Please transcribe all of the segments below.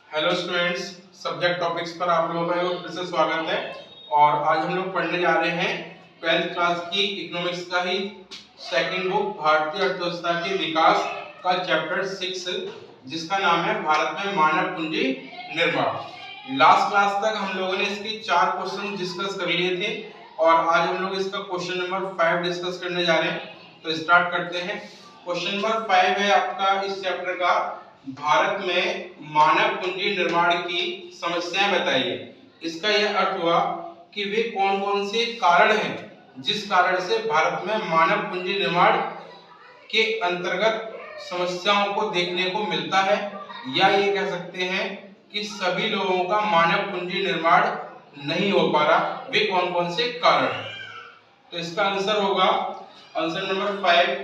Hello students, subject topics पर आप लोगों का फिर से स्वागत है। और आज हम लोग पढ़ने जा रहे हैं 12th क्लास की इकोनॉमिक्स का ही सेकंड बुक भारतीय अर्थव्यवस्था के विकास का चैप्टर 6, जिसका नाम है भारत में मानव पूंजी निर्माण। लास्ट क्लास तक हम लोगों ने इसके 4 क्वेश्चन डिस्कस कर लिए थे और आज हम लोग इसका क्वेश्चन नंबर 5 डिस्कस करने जा रहे हैं। तो स्टार्ट करते हैं। क्वेश्चन नंबर 5 है आपका इस चैप्टर का, भारत में मानव पूंजी निर्माण की समस्याएं बताइए। इसका यह अर्थ हुआ कि वे कौन कौन से कारण हैं जिस कारण से भारत में मानव पूंजी निर्माण के अंतर्गत समस्याओं को देखने को मिलता है, या ये कह सकते हैं कि सभी लोगों का मानव पूंजी निर्माण नहीं हो पा रहा, वे कौन कौन से कारण हैं। तो इसका आंसर होगा आंसर नंबर 5,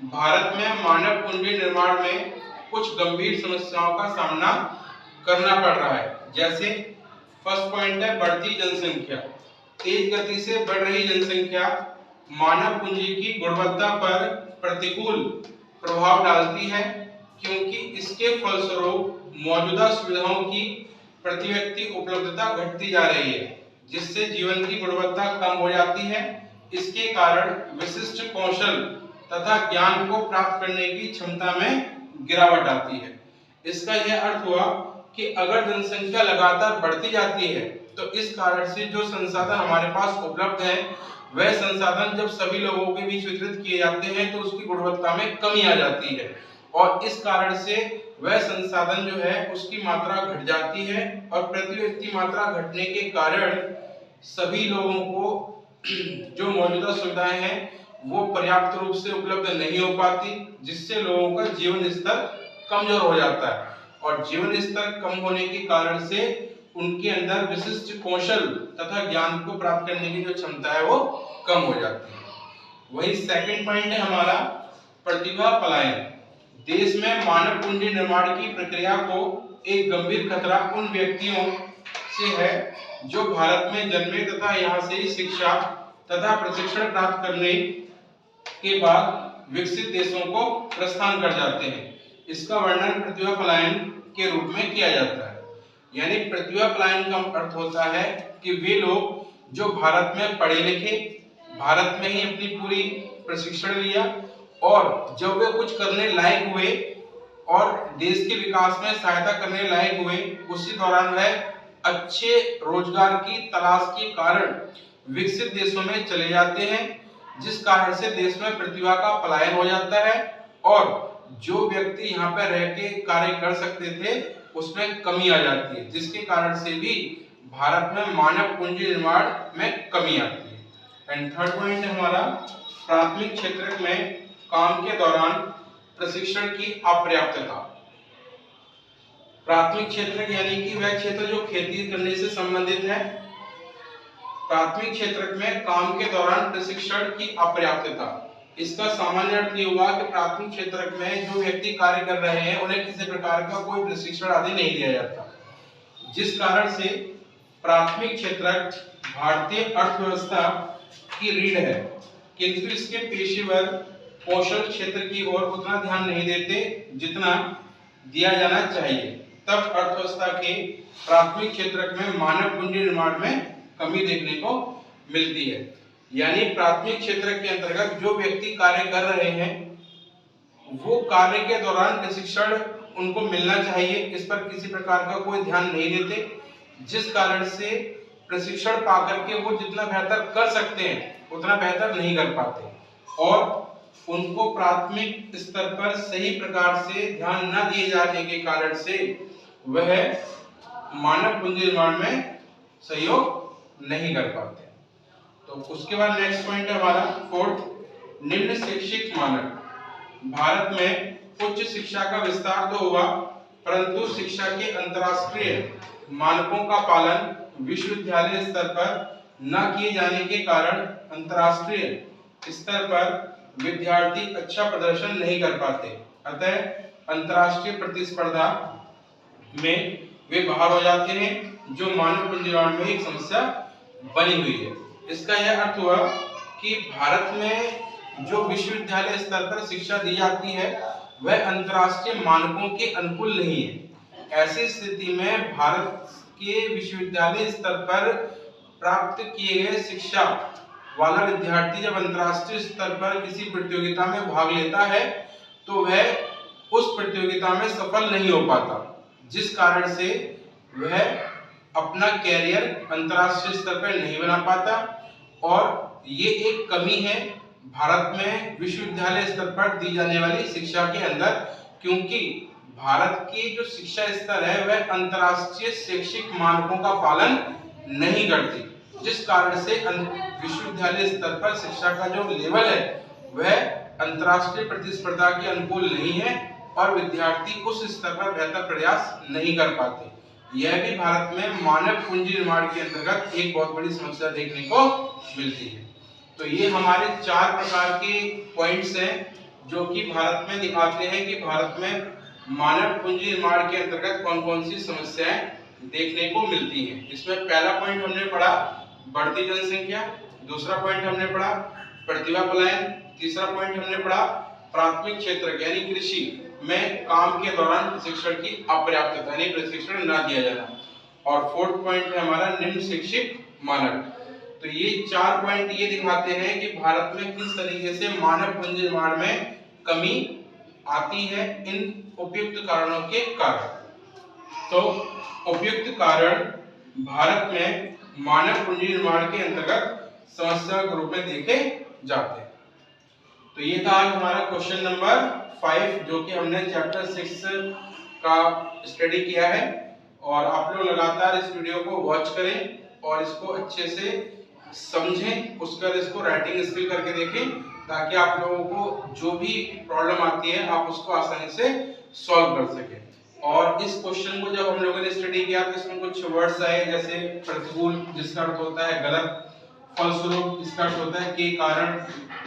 भारत में मानव पूंजी निर्माण में कुछ गंभीर समस्याओं का सामना करना पड़ रहा है। जैसे फर्स्ट पॉइंट है बढ़ती जनसंख्या। तेज गति से बढ़ रही जनसंख्या मानव पूंजी की गुणवत्ता पर प्रतिकूल प्रभाव डालती है, क्योंकि इसके फलस्वरूप मौजूदा सुविधाओं की प्रति व्यक्ति उपलब्धता घटती जा रही है, जिससे जीवन की गुणवत्ता कम हो जाती है। इसके कारण विशिष्ट कौशल तथा ज्ञान को प्राप्त करने की क्षमता में गिरावट आती है। इसका यह अर्थ हुआ कि अगर जनसंख्या लगातार बढ़ती जाती है तो इस कारण से जो संसाधन हमारे पास उपलब्ध है, वह संसाधन जब सभी लोगों के बीच वितरित किए जाते हैं तो उसकी गुणवत्ता में कमी आ जाती है, और इस कारण से वह संसाधन जो है उसकी मात्रा घट जाती है, और प्रति व्यक्ति मात्रा घटने के कारण सभी लोगों को जो मौजूदा सुविधाएं हैं वो पर्याप्त रूप से उपलब्ध नहीं हो पाती, जिससे लोगों का जीवन स्तर कमजोर हो जाता है, और जीवन स्तर कम होने के कारण से उनके अंदर विशिष्ट कौशल तथा ज्ञान को प्राप्त करने की जो क्षमता है वो कम हो जाती है। वही सेकंड पॉइंट है हमारा प्रतिभा पलायन। देश में मानव पूंजी निर्माण की प्रक्रिया को एक गंभीर खतरा उन व्यक्तियों से है जो भारत में जन्मे तथा यहाँ से ही शिक्षा तथा प्रशिक्षण प्राप्त करने के बाद विकसित देशों को प्रस्थान कर जाते हैं। इसका वर्णन प्रतिभा पलायन के रूप में किया जाता है। यानी प्रतिभा पलायन का अर्थ होता है कि वे लोग जो भारत में पढ़े लिखे, भारत में ही अपनी पूरी प्रशिक्षण लिया, और जब वे कुछ करने लायक हुए और देश के विकास में सहायता करने लायक हुए, उसी दौरान वह अच्छे रोजगार की तलाश के कारण विकसित देशों में चले जाते हैं, जिस कारण से देश में प्रतिभा का पलायन हो जाता है, और जो व्यक्ति यहाँ पर रह के कार्य कर सकते थे उसमें कमी आ जाती है, जिसके कारण से भी भारत में मानव पूंजी निर्माण में कमी आती है। एंड थर्ड पॉइंट है हमारा प्राथमिक क्षेत्र में काम के दौरान प्रशिक्षण की अपर्याप्तता। प्राथमिक क्षेत्र यानी कि वह क्षेत्र जो खेती करने से संबंधित है। प्राथमिक क्षेत्र में काम के दौरान प्रशिक्षण की अपर्याप्तता, इसका सामान्य अर्थ ये हुआ कि प्राथमिक क्षेत्र में जो व्यक्ति कार्य कर रहे हैं उन्हें किसी प्रकार का कोई प्रशिक्षण आदि नहीं दिया जाता, जिस कारण से प्राथमिक क्षेत्र भारतीय अर्थव्यवस्था की रीढ़ है, किंतु इसके पेशेवर कौशल क्षेत्र की ओर उतना ध्यान नहीं देते जितना दिया जाना चाहिए। तब अर्थव्यवस्था के प्राथमिक क्षेत्र में मानव पूंजी निर्माण में कमी देखने को मिलती है। यानी प्राथमिक क्षेत्र के अंतर्गत जो व्यक्ति कार्य कर रहे हैं वो कार्य के दौरान प्रशिक्षण उनको मिलना चाहिए, इस पर किसी प्रकार का कोई ध्यान नहीं देते, जिस कारण से प्रशिक्षण पाकर के वो जितना बेहतर कर सकते हैं उतना बेहतर नहीं कर पाते, और उनको प्राथमिक स्तर पर सही प्रकार से ध्यान न दिए जाने के कारण से वह मानव पूंजी निर्माण में सहयोग नहीं कर पाते। तो उसके बाद नेक्स्ट पॉइंट है हमारा फोर्थ, निम्न शैक्षिक मानक। भारत में उच्च शिक्षा का विस्तार तो हुआ, परंतु शिक्षा के अंतर्राष्ट्रीय मानकों का पालन विश्वविद्यालय स्तर पर न किए जाने के कारण अंतर्राष्ट्रीय स्तर पर विद्यार्थी अच्छा प्रदर्शन नहीं कर पाते, अतः अंतर्राष्ट्रीय प्रतिस्पर्धा में वे बाहर हो जाते हैं, जो मानव पूंजी निर्माण में एक समस्या बनी हुई है। इसका यह अर्थ हुआ कि भारत में जो विश्वविद्यालय स्तर पर शिक्षा दी जाती है वह अंतर्राष्ट्रीय मानकों के अनुकूल नहीं है। ऐसी स्थिति में भारत के विश्वविद्यालय स्तर पर प्राप्त किए गए शिक्षा वाला विद्यार्थी जब अंतर्राष्ट्रीय स्तर पर किसी प्रतियोगिता में भाग लेता है तो वह उस प्रतियोगिता में सफल नहीं हो पाता, जिस कारण से वह अपना कैरियर अंतर्राष्ट्रीय स्तर पर नहीं बना पाता। और ये एक कमी है भारत में विश्वविद्यालय स्तर पर दी जाने वाली शिक्षा के अंदर, क्योंकि भारत की जो शिक्षा स्तर है वह अंतर्राष्ट्रीय शैक्षिक मानकों का पालन नहीं करती, जिस कारण से विश्वविद्यालय स्तर पर शिक्षा का जो लेवल है वह अंतर्राष्ट्रीय प्रतिस्पर्धा के अनुकूल नहीं है और विद्यार्थी उस स्तर पर बेहतर प्रयास नहीं कर पाते। यह भी भारत में मानव पूंजी निर्माण के अंतर्गत एक बहुत बड़ी समस्या देखने को मिलती है। तो ये हमारे 4 प्रकार के पॉइंट्स हैं जो कि भारत में दिखाते हैं कि भारत में मानव पूंजी निर्माण के अंतर्गत कौन कौन सी समस्याएं देखने को मिलती हैं। इसमें पहला पॉइंट हमने पढ़ा बढ़ती जनसंख्या, दूसरा पॉइंट हमने पढ़ा प्रतिभा पलायन, तीसरा पॉइंट हमने पढ़ा प्राथमिक क्षेत्र यानी कृषि में काम के दौरान प्रशिक्षण की अपर्याप्तता यानी प्रशिक्षण न दिया जाना, और फोर्थ पॉइंट है हमारा निम्न शिक्षित मानक। तो ये 4 पॉइंट ये दिखाते हैं कि भारत में किस तरीके से मानव पूंजी निर्माण में कमी आती है इन उपयुक्त कारणों के कारण। तो उपयुक्त कारण भारत में मानव पूंजी निर्माण के अंतर्गत समस्या के रूप में देखे जाते हैं। तो ये था आज हमारा क्वेश्चन नंबर 5 जो कि हमने चैप्टर 6 का स्टडी किया है। और आप लोग लगातार इस वीडियो को वॉच करें और इसको अच्छे से समझें, उसके बाद इसको राइटिंग स्किल करके देखें ताकि आप लोगों को जो भी प्रॉब्लम आती है आप उसको आसानी से सॉल्व कर सकें। और इस क्वेश्चन को जब हम लोगों ने स्टडी किया तो इसमें कुछ वर्ड्स आए जैसे प्रतिकूल जिसका अर्थ होता है गलत, फलस्वरूप इसका अर्थ होता है के कारण,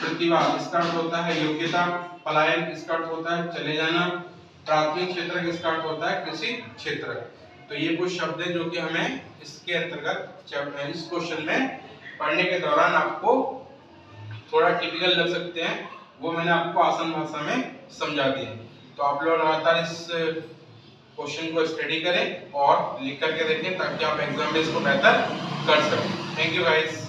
प्रतिभा इसका अर्थ होता है योग्यता, पलायन इसका अर्थ होता है चले जाना, प्राथमिक क्षेत्र इसका अर्थ होता है कृषि क्षेत्र। तो ये कुछ शब्द हैं जो कि हमें इसके अंतर्गत इस क्वेश्चन में पढ़ने के दौरान आपको थोड़ा टिपिकल लग सकते हैं, वो मैंने आपको आसान भाषा में समझा दिए। तो आप लोग लगातार इस क्वेश्चन को स्टडी करें और लिख करके देखें ताकि आप एग्जाम में इसको बेहतर कर सकें। Thank you guys.